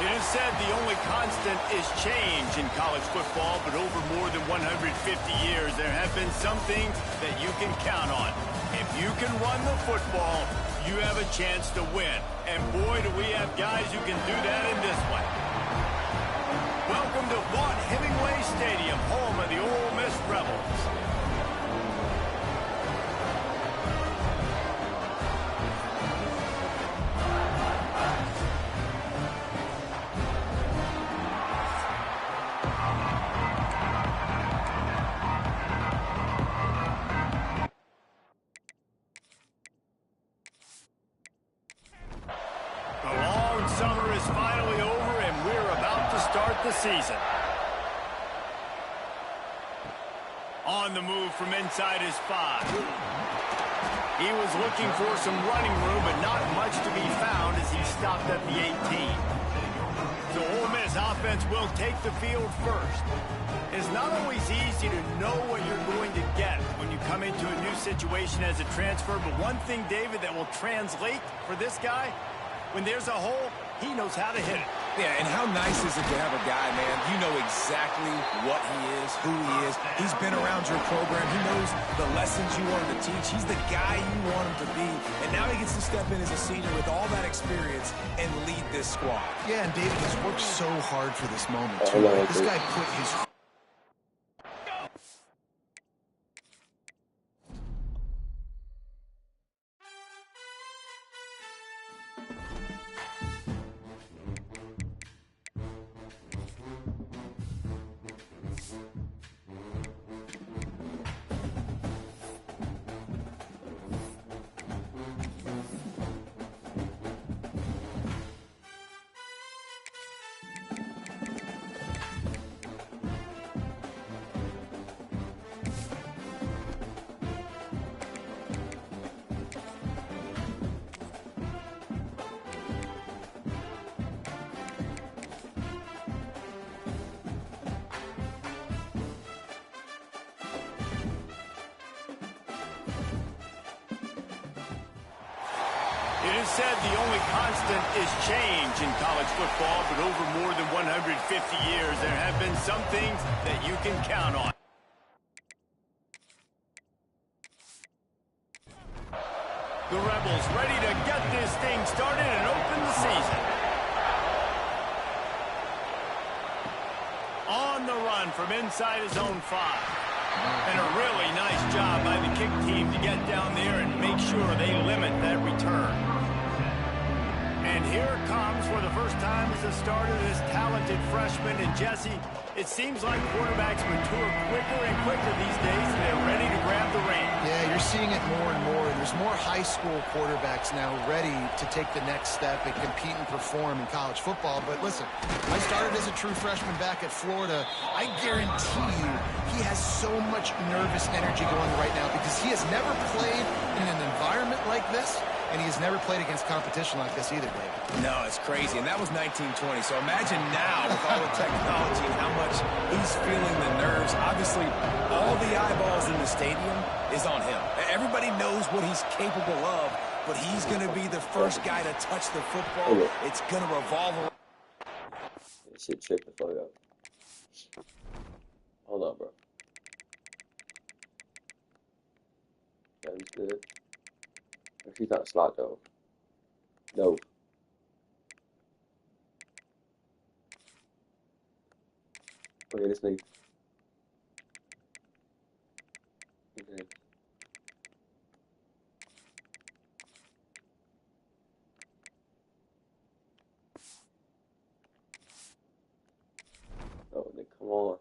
It is said the only constant is change in college football, but over more than 150 years, there have been some things that you can count on. If you can run the football, you have a chance to win. And boy, do we have guys who can do that in this one. Welcome to Vaught-Hemingway Stadium, home of the Ole Miss Rebels. Summer is finally over, and we're about to start the season. On the move from inside his 5. He was looking for some running room, but not much to be found as he stopped at the 18. So Ole Miss offense will take the field first. It's not always easy to know what you're going to get when you come into a new situation as a transfer, but one thing, David, that will translate for this guy, when there's a hole, he knows how to hit it. Yeah, and how nice is it to have a guy, man, you know exactly what he is, who he is. He's been around your program. He knows the lessons you want him to teach. He's the guy you want him to be. And now he gets to step in as a senior with all that experience and lead this squad. Yeah, and David has worked so hard for this moment, too. This guy put his... It is said the only constant is change in college football, but over more than 150 years, there have been some things that you can count on. The Rebels ready to get this thing started and open the season. On the run from inside his own 5. And a really nice job by the kick team to get down there and make sure they limit that return. And here it comes for the first time as a starter, this talented freshman. And Jesse, it seems like quarterbacks mature quicker and quicker these days, and they're ready to grab the reins. Yeah, you're seeing it more and more. There's more high school quarterbacks now ready to take the next step and compete and perform in college football. But listen, I started as a true freshman back at Florida. I guarantee you he has so much nervous energy going right now because he has never played in an environment like this. And he has never played against competition like this either, David. No, it's crazy. And that was 1920. So imagine now with all the technology and how much he's feeling the nerves. Obviously, all the eyeballs in the stadium is on him. Everybody knows what he's capable of, but he's going to be the first guy to touch the football. It's going to revolve around. Shit, check the fuck out. Hold on, bro. That was good. She's not a slot though. No. Okay, this nigga. Okay. Oh, nigga, come on.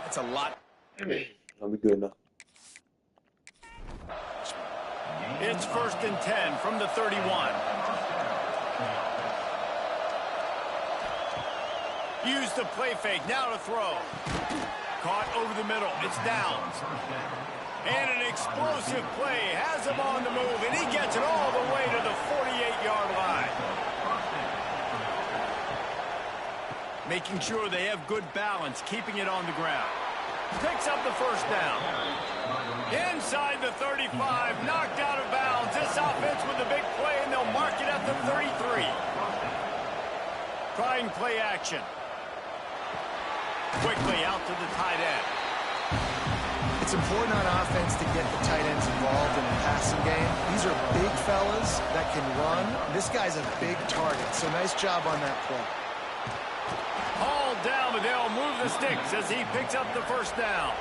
That's a lot. I'll be good enough. It's 1st and 10 from the 31. Use the play fake. Now to throw. Caught over the middle. It's Downs. And an explosive play. Has him on the move, and he gets it all the way to the 48-yard line. Making sure they have good balance, keeping it on the ground. Picks up the first down. Inside the 35, knocked out of bounds. This offense with a big play, and they'll mark it at the 33. Trying play action. Quickly out to the tight end. It's important on offense to get the tight ends involved in the passing game. These are big fellas that can run. This guy's a big target, so nice job on that play. Hauled down, but they'll move the sticks as he picks up the first down.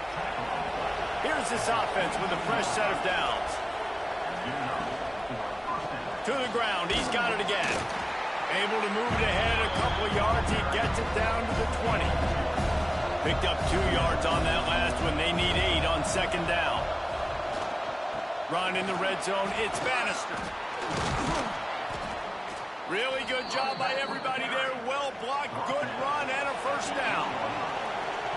Here's this offense with a fresh set of downs. To the ground, he's got it again. Able to move it ahead a couple of yards. He gets it down to the 20. Picked up 2 yards on that last one. They need 8 on second down. Run in the red zone. It's Bannister. Really good job by everybody there. Well blocked, good run, and a first down.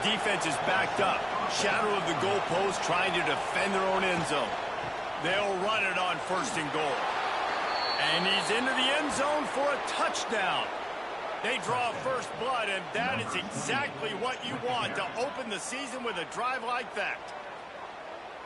Defense is backed up. Shadow of the goalpost trying to defend their own end zone. They'll run it on first and goal. And he's into the end zone for a touchdown. They draw first blood, and that is exactly what you want to open the season with a drive like that.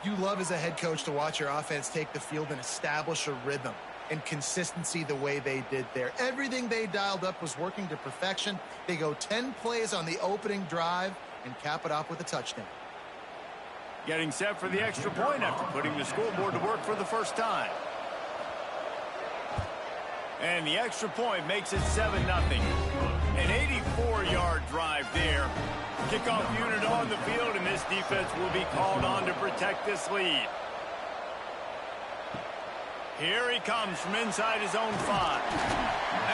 You love as a head coach to watch your offense take the field and establish a rhythm and consistency the way they did there. Everything they dialed up was working to perfection. They go 10 plays on the opening drive and cap it off with a touchdown. Getting set for the extra point after putting the scoreboard to work for the first time. And the extra point makes it 7-0. An 84-yard drive there. Kickoff unit on the field, and this defense will be called on to protect this lead. Here he comes from inside his own 5.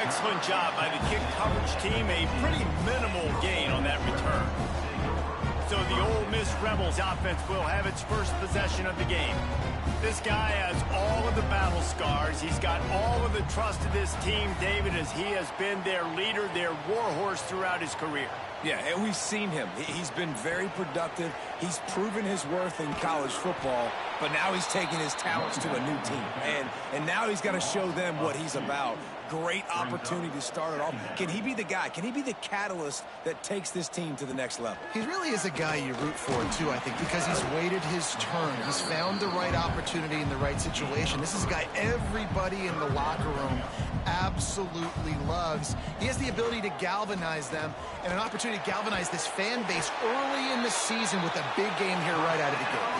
Excellent job by the kick coverage team. A pretty minimal gain on that return. So the Ole Miss Rebels offense will have its first possession of the game. This guy has all of the battle scars. He's got all of the trust of this team, David, as he has been their leader, their warhorse throughout his career. Yeah, and we've seen him. He's been very productive. He's proven his worth in college football, but now he's taking his talents to a new team. And now he's got to show them what he's about. Great opportunity to start it off. Can he be the guy? Can he be the catalyst that takes this team to the next level? He really is a guy you root for, too, I think, because he's waited his turn. He's found the right opportunity in the right situation. This is a guy everybody in the locker room absolutely loves. He has the ability to galvanize them and an opportunity to galvanize this fan base early in the season with a big game here right out of the gate.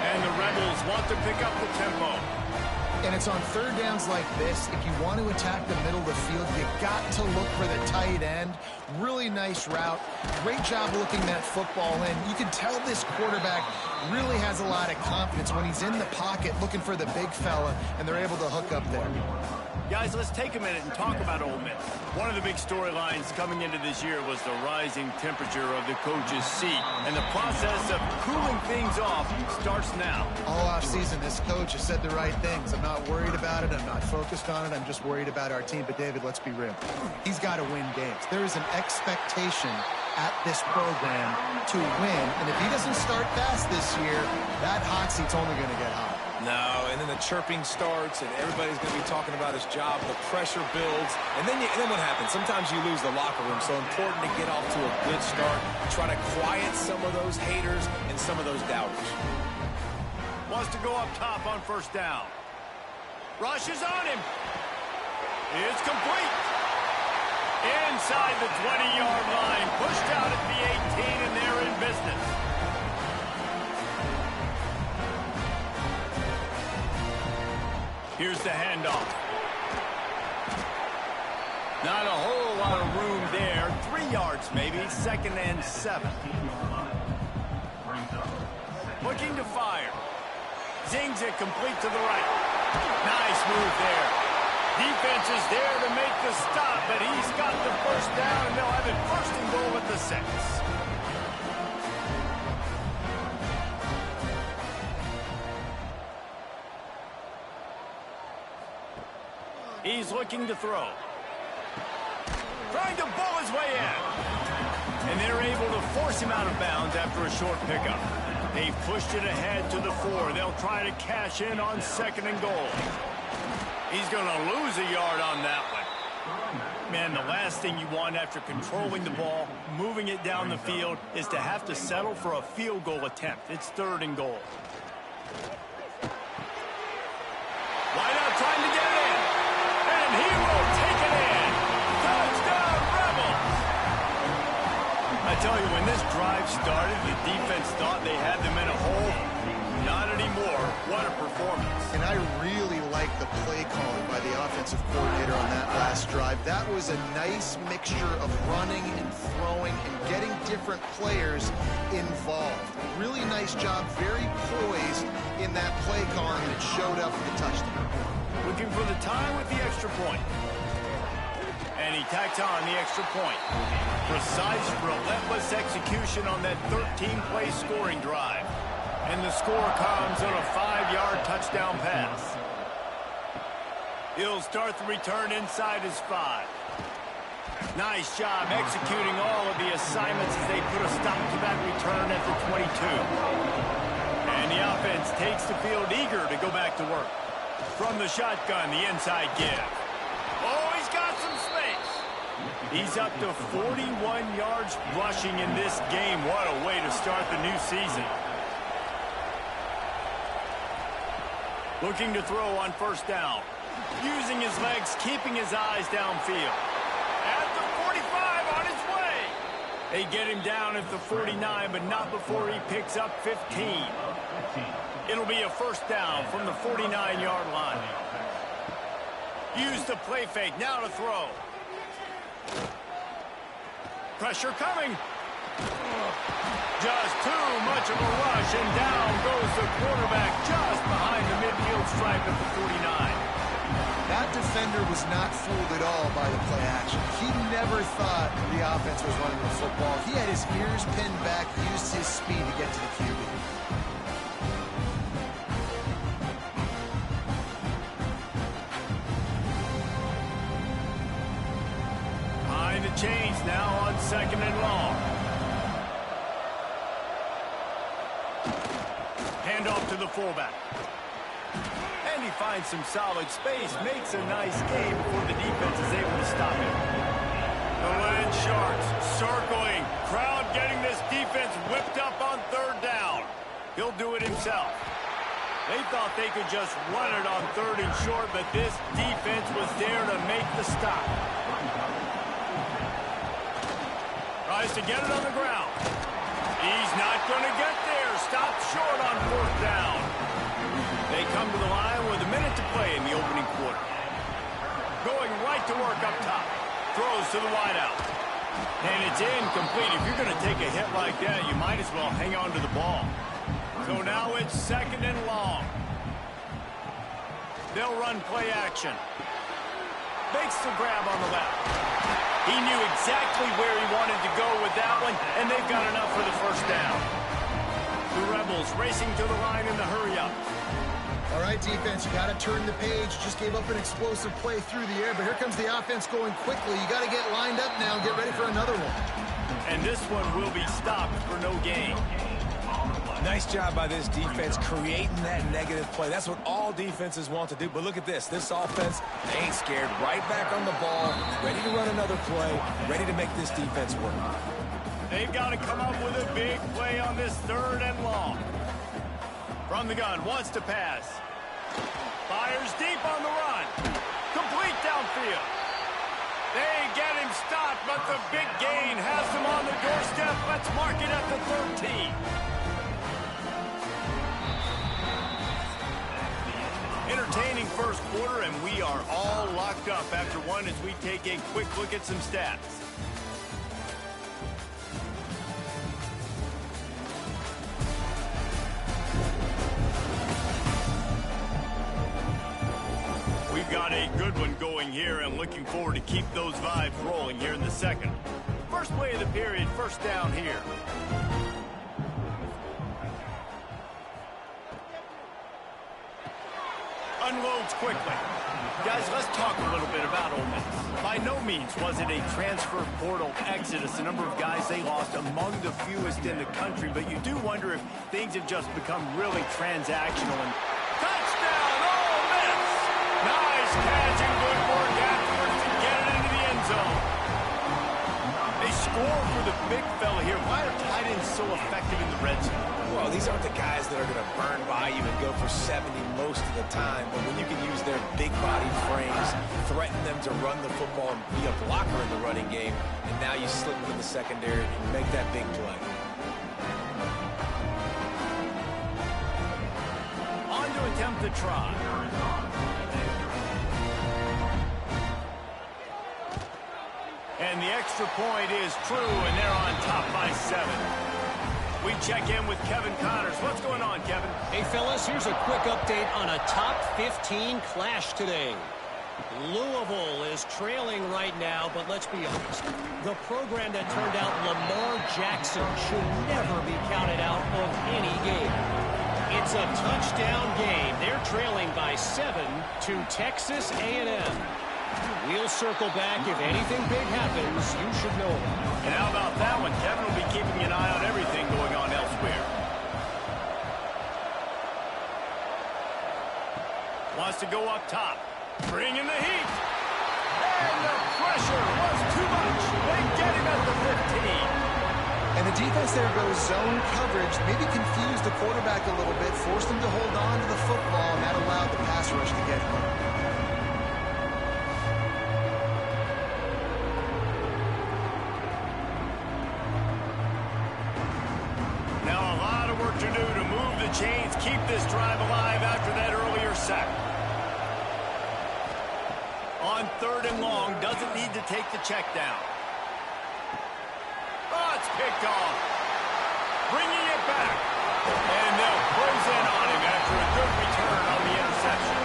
And the Rebels want to pick up the tempo. And it's on third downs like this. If you want to attack the middle of the field, you got to look for the tight end. Really nice route. Great job looking that football in. You can tell this quarterback really has a lot of confidence when he's in the pocket looking for the big fella, and they're able to hook up there. Guys, let's take a minute and talk about Ole Miss. One of the big storylines coming into this year was the rising temperature of the coach's seat. And the process of cooling things off starts now. All offseason, this coach has said the right things. I'm not worried about it. I'm not focused on it. I'm just worried about our team. But, David, let's be real. He's got to win games. There is an expectation at this program to win. And if he doesn't start fast this year, that hot seat's only going to get hot. No, and then the chirping starts, and everybody's going to be talking about his job. The pressure builds, and then what happens? Sometimes you lose the locker room, so important to get off to a good start. Try to quiet some of those haters and some of those doubters. Wants to go up top on first down. Rush is on him. It's complete. Inside the 20-yard line, pushed out at the 18, and they're in business. Here's the handoff. Not a whole lot of room there. 3 yards maybe, 2nd and 7. Looking to fire. Zings it complete to the right. Nice move there. Defense is there to make the stop, but he's got the first down, and they'll have it first and goal at the 6. He's looking to throw. Trying to bowl his way in. And they're able to force him out of bounds after a short pickup. They've pushed it ahead to the 4. They'll try to cash in on 2nd and goal. He's going to lose a yard on that one. Man, the last thing you want after controlling the ball, moving it down the field, is to have to settle for a field goal attempt. It's 3rd and goal. Wide out trying to get it in. And he will take it in. Touchdown, Rebels! I tell you, when this drive started, the defense thought they had them in a hole. Not anymore. What a performance. And I really like the play calling by the offensive coordinator on that last drive. That was a nice mixture of running and throwing and getting different players involved. Really nice job, very poised in that play calling, and it showed up for the touchdown. Looking for the tie with the extra point. And he tacks on the extra point. Precise, relentless execution on that 13-play scoring drive. And the score comes on a 5-yard touchdown pass. He'll start the return inside his 5. Nice job executing all of the assignments as they put a stop to that return at the 22. And the offense takes the field eager to go back to work. From the shotgun, the inside give. Oh, he's got some space. He's up to 41 yards rushing in this game. What a way to start the new season. Looking to throw on 1st down. Using his legs, keeping his eyes downfield. At the 45 on his way. They get him down at the 49, but not before he picks up 15. It'll be a 1st down from the 49-yard line. Use the play fake, now to throw. Pressure coming. Just too much of a rush, and down goes the quarterback just behind the midfield stripe at the 49. That defender was not fooled at all by the play action. He never thought the offense was running the football. He had his ears pinned back, used his speed to get to the QB. Behind the chains now on 2nd and long. Handoff to the fullback. And he finds some solid space, makes a nice game before the defense is able to stop him. The Lynn Sharks circling. Crowd getting this defense whipped up on 3rd down. He'll do it himself. They thought they could just run it on 3rd and short, but this defense was there to make the stop. Tries to get it on the ground. He's not going to get there. Stopped short on 4th down. They come to the line with a minute to play in the opening quarter. Going right to work up top. Throws to the wideout. And it's incomplete. If you're going to take a hit like that, you might as well hang on to the ball. So now it's 2nd and long. They'll run play action. Makes the grab on the left. He knew exactly where he wanted to go with that one, and they've got enough for the 1st down. The Rebels racing to the line in the hurry-up. All right, defense, you got to turn the page. Just gave up an explosive play through the air, but here comes the offense going quickly. You got to get lined up now and get ready for another one. And this one will be stopped for no gain. Nice job by this defense creating that negative play. That's what all defenses want to do. But look at this. This offense, they ain't scared. Right back on the ball, ready to run another play, ready to make this defense work. They've got to come up with a big play on this 3rd and long. From the gun, wants to pass. Fires deep on the run. Complete downfield. They get him stopped, but the big gain has him on the doorstep. Let's mark it at the 13. Entertaining 1st quarter, and we are all locked up after one as we take a quick look at some stats. We've got a good one going here, and looking forward to keep those vibes rolling here in the 2nd. First play of the period, 1st down here. Unloads quickly. Guys, let's talk a little bit about Ole Miss. By no means was it a transfer portal exodus. The number of guys they lost among the fewest in the country, but you do wonder if things have just become really transactional. And touchdown, Ole Miss! Nice catch and good work afterwards to get it into the end zone. score for the big fella here. Why are tight ends so effective in the red zone? Well, these aren't the guys that are going to burn by you and go for 70 most of the time, but when you can use their big body frames, threaten them to run the football and be a blocker in the running game, and now you slip them in the secondary and make that big play. On to attempt the try. And the extra point is true, and they're on top by 7. We check in with Kevin Connors. What's going on, Kevin? Hey, fellas, here's a quick update on a top 15 clash today. Louisville is trailing right now, but let's be honest. The program that turned out Lamar Jackson should never be counted out of any game. It's a touchdown game. They're trailing by 7 to Texas A&M. We'll circle back. If anything big happens, you should know about it. And how about that one? Kevin will be keeping an eye on everything going on elsewhere. Wants to go up top. Bring in the heat. And the pressure was too much. They get him at the 15. And the defense there goes zone coverage, maybe confused the quarterback a little bit, forced him to hold on to the football, and that allowed the pass rush to get home. To do to move the chains, keep this drive alive after that earlier sack. On 3rd and long, doesn't need to take the check down. Oh, it's picked off. Bringing it back. And they'll close in on him after a good return on the interception.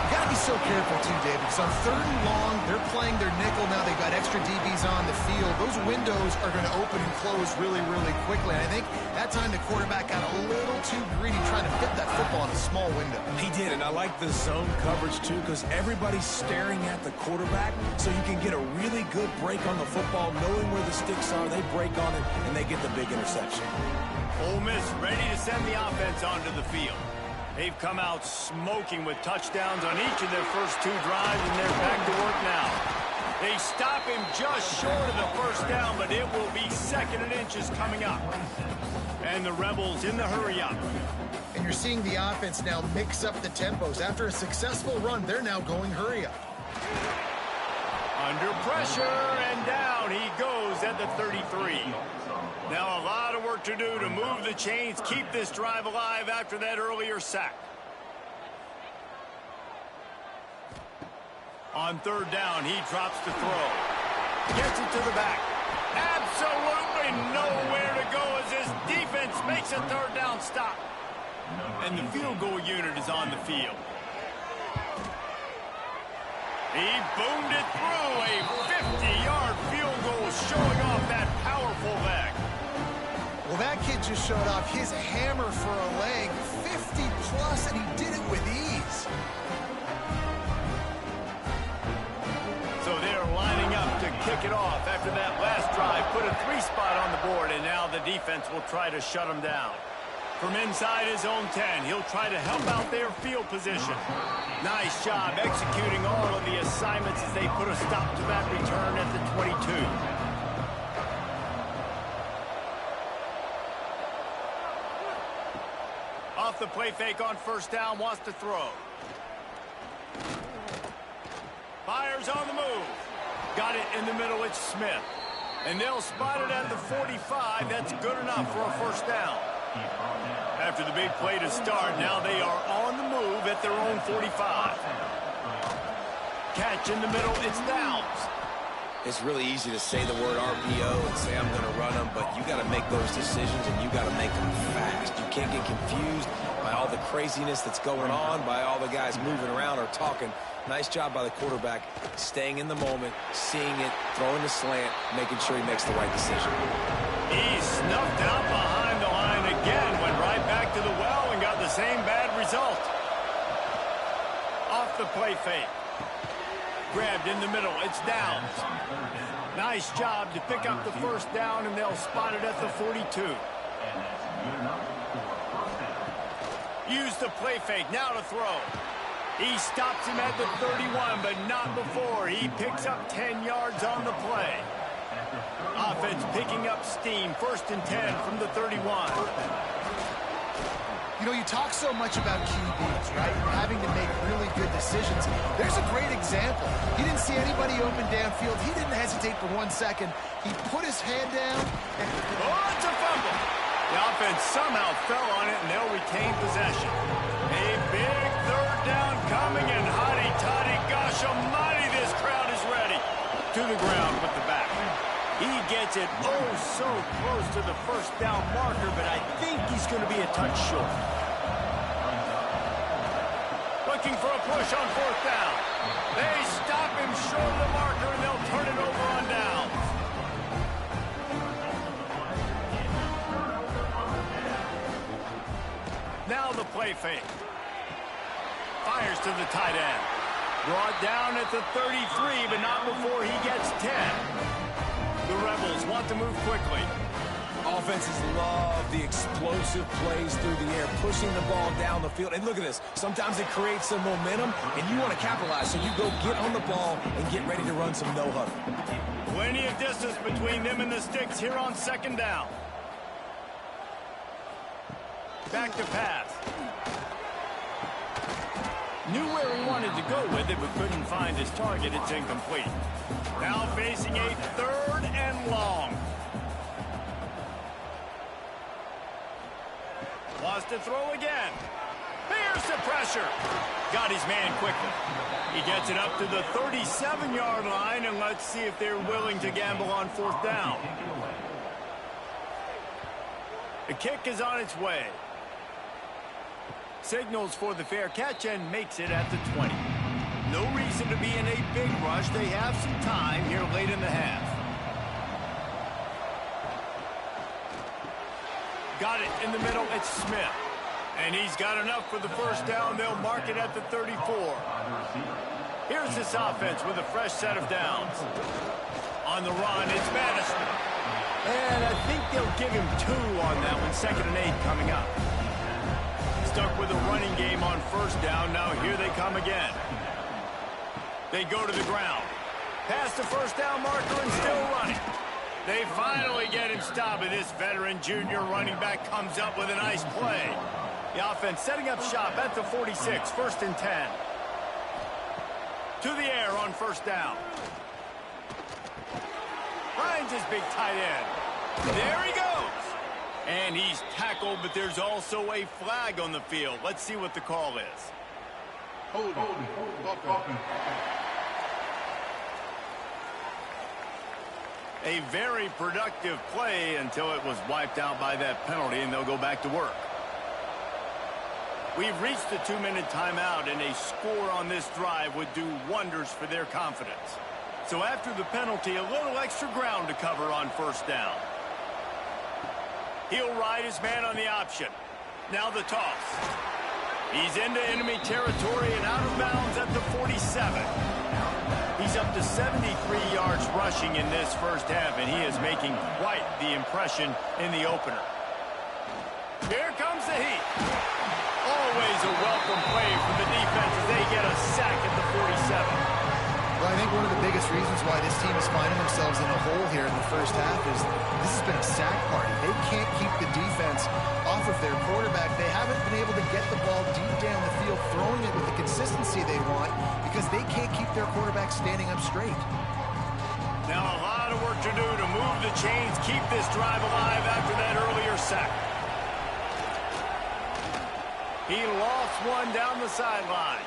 You got to be so careful, too, Dave, because on 3rd and long, they're playing their nickel now. They've got extra DBs on the field. Those windows are going to open and close really, really quickly. And I think that time the quarterback got a little too greedy trying to fit that football in a small window. He did, and I like the zone coverage, too, because everybody's staring at the quarterback, so you can get a really good break on the football, knowing where the sticks are. They break on it, and they get the big interception. Ole Miss ready to send the offense onto the field. They've come out smoking with touchdowns on each of their first 2 drives, and they're back to work now. They stop him just short of the first down, but it will be 2nd and inches coming up. And the Rebels in the hurry up. And you're seeing the offense now mix up the tempos. After a successful run, they're now going hurry up. Under pressure, and down he goes at the 33. Now a lot of work to do to move the chains, keep this drive alive after that earlier sack. On 3rd down, he drops the throw. Gets it to the back. Absolutely nowhere to go as his defense makes a 3rd down stop. And the field goal unit is on the field. He boomed it through a 50-yard field goal, showing off that powerful leg. Well, that kid just showed off his hammer for a leg, 50-plus, and he did it with ease. So they're lining up to kick it off after that last drive. Put a 3-spot on the board, and now the defense will try to shut him down. From inside his own 10, he'll try to help out their field position. Nice job executing all of the assignments as they put a stop to that return at the 22. Off the play fake on 1st down, wants to throw. Fires on the move. Got it in the middle, it's Smith. And they'll spot it at the 45. That's good enough for a 1st down. After the big play to start, now they are on the move at their own 45. Catch in the middle, it's Downs. It's really easy to say the word RPO and say I'm going to run them, but you got to make those decisions and you got to make them fast. You can't get confused by all the craziness that's going on, by all the guys moving around or talking. Nice job by the quarterback, staying in the moment, seeing it, throwing the slant, making sure he makes the right decision. He snuffed out behind the line again, went right back to the well and got the same bad result. Off the play fake. Grabbed in the middle, it's Downs. Nice job to pick up the 1st down, and they'll spot it at the 42. Use the play fake, now to throw. He stops him at the 31, but not before. He picks up 10 yards on the play. Offense picking up steam. 1st and 10 from the 31. You know, you talk so much about QBs, right? Having to make really good decisions. There's a great example. He didn't see anybody open downfield. He didn't hesitate for 1 second. He put his hand down. And oh, it's a fumble. The offense somehow fell on it, and they'll retain possession. A big 3rd down coming, and hotty-toddy, gosh almighty, this crowd is ready. To the ground with the back. He gets it oh so close to the 1st down marker, but I think he's going to be a touch short. Looking for a push on 4th down. They stop him short of the marker, and they'll turn it over on downs. Now the play fake. Fires to the tight end. Brought down at the 33, but not before he gets 10. The Rebels want to move quickly. Offenses love the explosive plays through the air, pushing the ball down the field. And look at this. Sometimes it creates some momentum, and you want to capitalize. So you go get on the ball and get ready to run some no-huddle. Plenty of distance between them and the sticks here on 2nd down. Back to pass. Knew where he wanted to go with it, but couldn't find his target. It's incomplete. Now facing a 3rd and long. Wants to throw again. Here's the pressure. Got his man quickly. He gets it up to the 37-yard line, and let's see if they're willing to gamble on 4th down. The kick is on its way. Signals for the fair catch and makes it at the 20. No reason to be in a big rush. They have some time here late in the half. Got it in the middle. It's Smith. And he's got enough for the 1st down. They'll mark it at the 34. Here's this offense with a fresh set of downs. On the run, it's Madison. And I think they'll give him 2 on that one. 2nd and 8 coming up. Stuck with a running game on 1st down. Now here they come again. They go to the ground. Past the 1st down marker and still running. They finally get him stopped, and this veteran junior running back comes up with a nice play. The offense setting up shop at the 46, 1st and 10. To the air on 1st down. Finds his big tight end. There he goes. And he's tackled, but there's also a flag on the field. Let's see what the call is. Hold. A very productive play until it was wiped out by that penalty, and they'll go back to work. We've reached the 2-minute timeout, and a score on this drive would do wonders for their confidence. So after the penalty, a little extra ground to cover on 1st down. He'll ride his man on the option. Now the toss. He's into enemy territory and out of bounds at the 47. He's up to 73 yards rushing in this 1st half, and he is making quite the impression in the opener. Here comes the heat. Always a welcome play for the defense as they get a sack at the 47. Well, I think one of the biggest reasons why this team is finding themselves in a hole here in the 1st half is this has been a sack party. They can't keep the defense off of their quarterback. They haven't been able to get the ball deep down the field, throwing it with the consistency they want because they can't keep their quarterback standing up straight. Now a lot of work to do to move the chains, keep this drive alive after that earlier sack. He lost one down the sideline.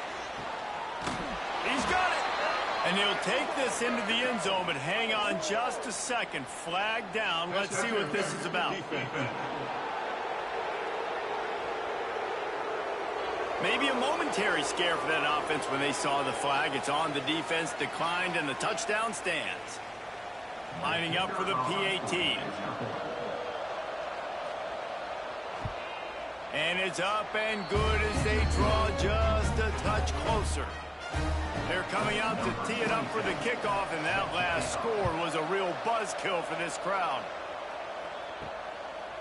He's got it. And he'll take this into the end zone, but hang on just a second. Flag down. Let's see what this is about. Maybe a momentary scare for that offense when they saw the flag. It's on. The defense declined, and the touchdown stands. Lining up for the PAT. And it's up and good as they draw just a touch closer. They're coming out to tee it up for the kickoff, and that last score was a real buzzkill for this crowd.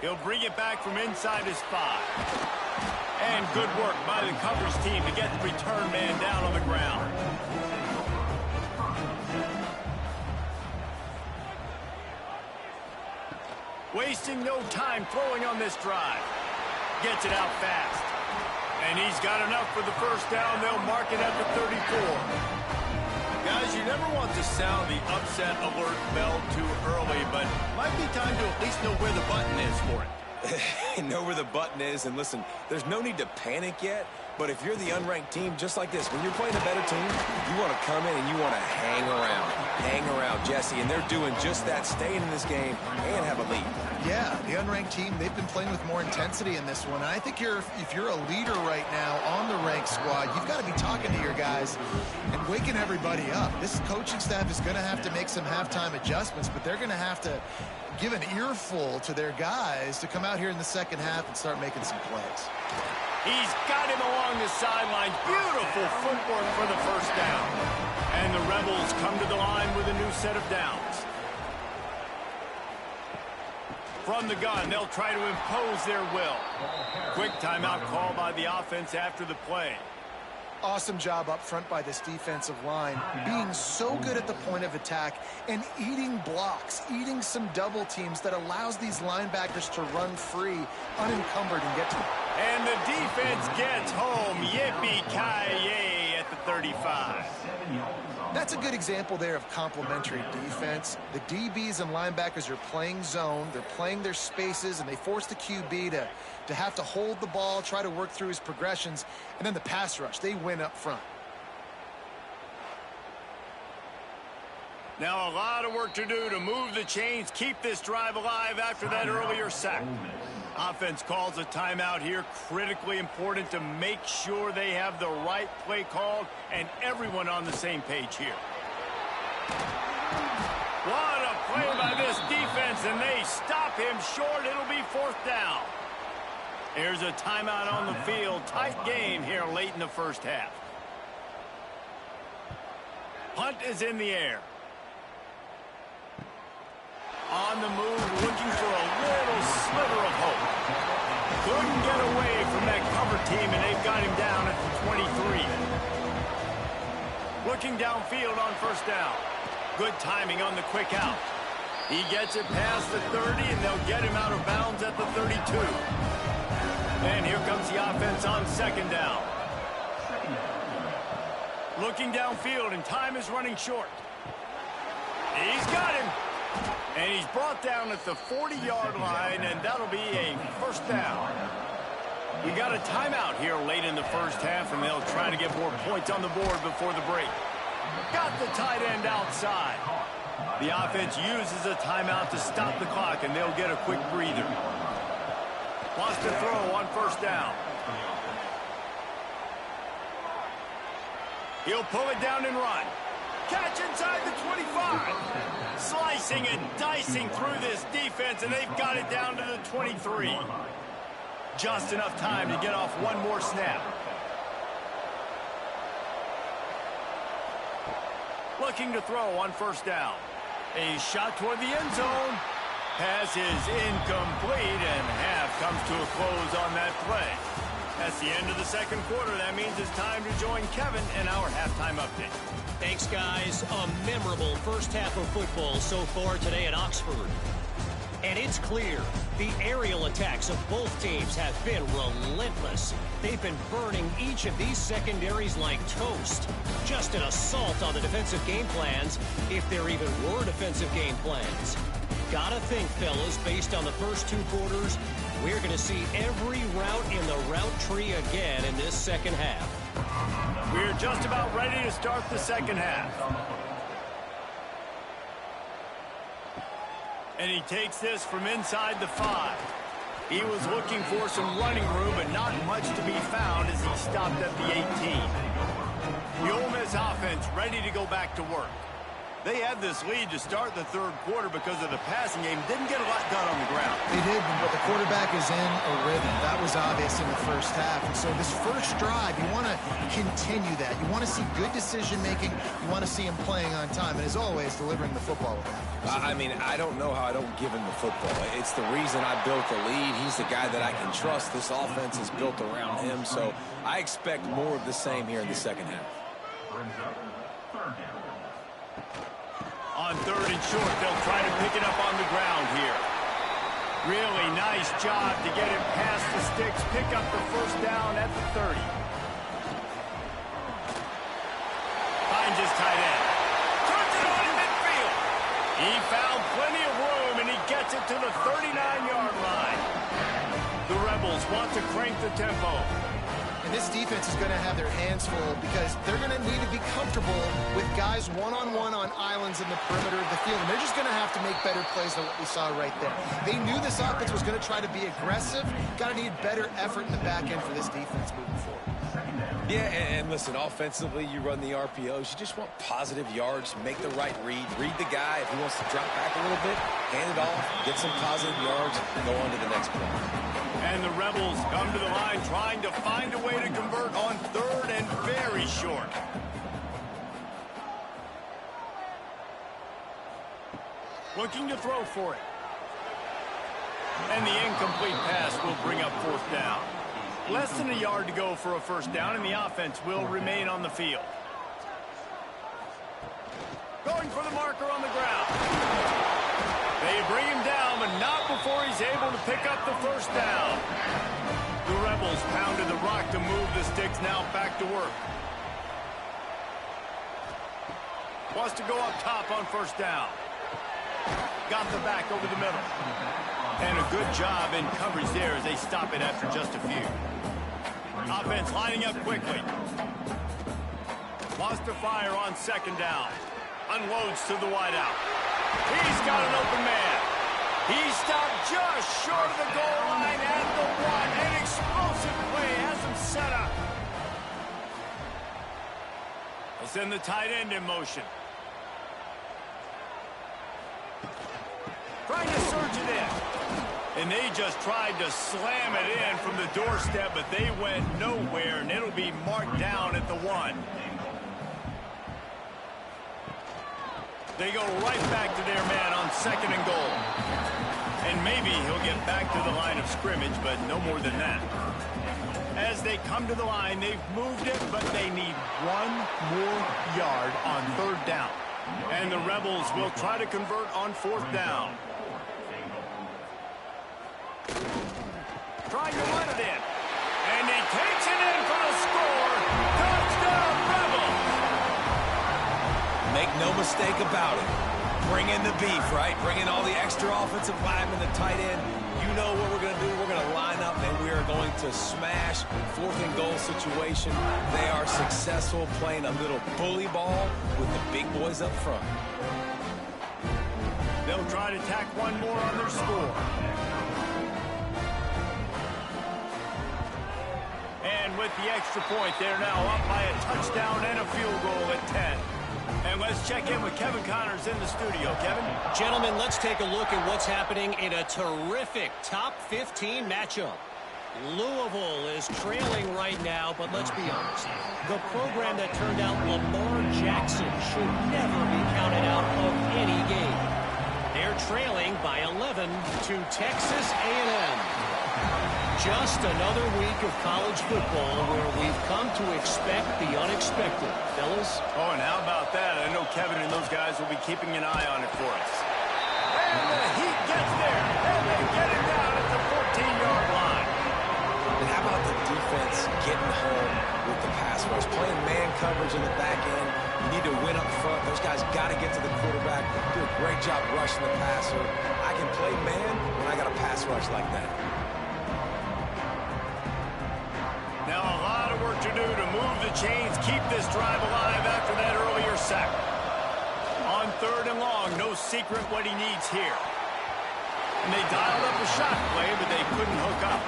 He'll bring it back from inside his 5. And good work by the coverage team to get the return man down on the ground. Wasting no time throwing on this drive. Gets it out fast. And he's got enough for the first down. They'll mark it at the 34. Guys, you never want to sound the upset alert bell too early, but might be time to at least know where the button is for it. Know where the button is, and listen, there's no need to panic yet, but if you're the unranked team, just like this, when you're playing a better team, you want to come in and you want to hang around, Jesse, and they're doing just that, staying in this game and have a lead. Yeah, the unranked team, they've been playing with more intensity in this one. And I think if you're a leader right now on the ranked squad, you've got to be talking to your guys and waking everybody up. This coaching staff is going to have to make some halftime adjustments, but they're going to have to give an earful to their guys to come out here in the second half and start making some plays. He's got him along the sidelines. Beautiful footwork for the first down. And the Rebels come to the line with a new set of downs. From the gun, they'll try to impose their will. Quick timeout call by the offense after the play. Awesome job up front by this defensive line, being so good at the point of attack and eating blocks, eating some double teams that allows these linebackers to run free, unencumbered, and get to them. And the defense gets home. Yippee-ki-yay at the 35. That's a good example there of complementary defense. The DBs and linebackers are playing zone, they're playing their spaces, and they force the QB to have to hold the ball, try to work through his progressions, and then the pass rush, they win up front. Now a lot of work to do to move the chains, keep this drive alive after that earlier sack. Offense calls a timeout here, critically important to make sure they have the right play called and everyone on the same page here. What a play by this defense, and they stop him short. It'll be fourth down. Here's a timeout on the field. Tight game here late in the first half. Punt is in the air. On the move, looking for a little sliver of hope. Couldn't get away from that cover team, and they've got him down at the 23. Looking downfield on first down. Good timing on the quick out. He gets it past the 30, and they'll get him out of bounds at the 32. And here comes the offense on second down. Looking downfield, and time is running short. He's got him. And he's brought down at the 40-yard line, and that'll be a first down. You got a timeout here late in the first half, and they'll try to get more points on the board before the break. Got the tight end outside. The offense uses a timeout to stop the clock, and they'll get a quick breather. Wants to throw on first down. He'll pull it down and run. Catch inside the 25. Slicing and dicing through this defense, and they've got it down to the 23. Just enough time to get off one more snap. Looking to throw on first down. A shot toward the end zone. Pass is incomplete, and half comes to a close on that play. That's the end of the second quarter. That means it's time to join Kevin in our halftime update. Thanks, guys. A memorable first half of football so far today at Oxford. And it's clear the aerial attacks of both teams have been relentless. They've been burning each of these secondaries like toast. Just an assault on the defensive game plans, if there even were defensive game plans. Gotta think, fellas, based on the first two quarters, we're going to see every route in the route tree again in this second half. We're just about ready to start the second half. And he takes this from inside the 5. He was looking for some running room, but not much to be found as he stopped at the 18. The Ole Miss offense ready to go back to work. They had this lead to start the third quarter because of the passing game. Didn't get a lot done on the ground. They did, but the quarterback is in a rhythm. That was obvious in the first half. And so this first drive, you want to continue that. You want to see good decision-making. You want to see him playing on time. And as always, delivering the football with that. I mean, I don't know how I don't give him the football. It's the reason I built the lead. He's the guy that I can trust. This offense is built around him. So I expect more of the same here in the second half. On third and short, they'll try to pick it up on the ground here. Really nice job to get it past the sticks, pick up the first down at the 30. Finds his tight end. Turns it on in midfield. He found plenty of room, and he gets it to the 39-yard line. The Rebels want to crank the tempo. And this defense is going to have their hands full because they're going to need to be comfortable with guys one-on-one on islands in the perimeter of the field. And they're just going to have to make better plays than what we saw right there. They knew this offense was going to try to be aggressive. Got to need better effort in the back end for this defense moving forward. Yeah, and listen, offensively, you run the RPOs. You just want positive yards, make the right read the guy. If he wants to drop back a little bit, hand it off, get some positive yards, and go on to the next play. And the Rebels come to the line trying to find a way to convert on third and very short. Looking to throw for it. And the incomplete pass will bring up fourth down. Less than a yard to go for a first down, and the offense will remain on the field. Going for the marker on the ground. They bring him down, but not before he's able to pick up the first down. The Rebels pounded the rock to move the sticks, now back to work. Wants to go up top on first down. Got the back over the middle. And a good job in coverage there as they stop it after just a few. Offense lining up quickly. Wants to fire on second down. Unloads to the wideout. He's got an open man. He stopped just short of the goal line at the one. An explosive play has him set up. They'll send the tight end in motion. Trying to surge it in. And they just tried to slam it in from the doorstep, but they went nowhere, and it'll be marked down at the one. They go right back to their man on second and goal. And maybe he'll get back to the line of scrimmage, but no more than that. As they come to the line, they've moved it, but they need one more yard on third down. And the Rebels will try to convert on fourth down. Trying to run it in. And he takes it in for the score. Touchdown, Rebels! Make no mistake about it. Bring in the beef, right? Bring in all the extra offensive linemen, the tight end. You know what we're going to do. We're going to line up, and we are going to smash fourth and goal situation. They are successful playing a little bully ball with the big boys up front. They'll try to tack one more on their score. And with the extra point, they're now up by a touchdown and a field goal at 10. And let's check in with Kevin Connors in the studio. Kevin? Gentlemen, let's take a look at what's happening in a terrific top 15 matchup. Louisville is trailing right now, but let's be honest. The program that turned out Lamar Jackson should never be counted out of any game. They're trailing by 11 to Texas A&M. Just another week of college football where we've come to expect the unexpected. Fellas? Oh, and how about that? I know Kevin and those guys will be keeping an eye on it for us. And the Heat gets there. And they get it down at the 14-yard line. And how about the defense getting home with the pass rush? Playing man coverage in the back end. You need to win up front. Those guys got to get to the quarterback. Do a great job rushing the passer. I can play man when I got a pass rush like that. Now a lot of work to do to move the chains, keep this drive alive after that earlier sack. On third and long, no secret what he needs here. And they dialed up a shot play, but they couldn't hook up.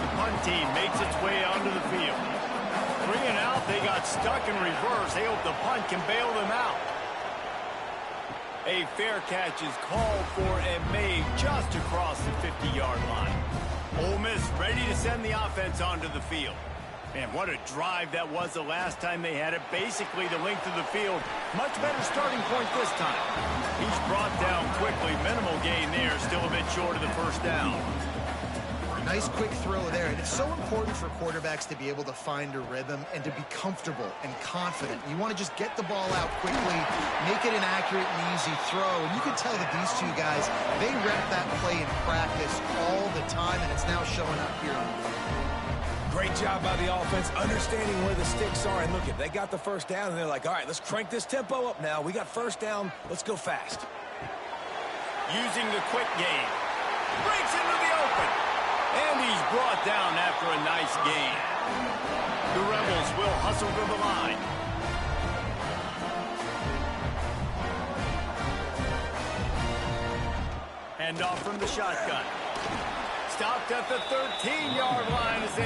The punt team makes its way onto the field. 3 and out, they got stuck in reverse. They hope the punt can bail them out. A fair catch is called for and made just across the 50-yard line. Ole Miss ready to send the offense onto the field. Man, what a drive that was the last time they had it. Basically the length of the field. Much better starting point this time. He's brought down quickly. Minimal gain there. Still a bit short of the first down. Nice quick throw there. And it's so important for quarterbacks to be able to find a rhythm and to be comfortable and confident. You want to just get the ball out quickly, make it an accurate and easy throw. And you can tell that these two guys, they rep that play in practice all the time, and it's now showing up here on the field. Great job by the offense, understanding where the sticks are. And look, they got the first down, and they're like, all right, let's crank this tempo up now. We got first down. Let's go fast. Using the quick game. Breaks into the open. And he's brought down after a nice gain. The Rebels will hustle to the line. Hand off from the shotgun. Stopped at the 13-yard line as they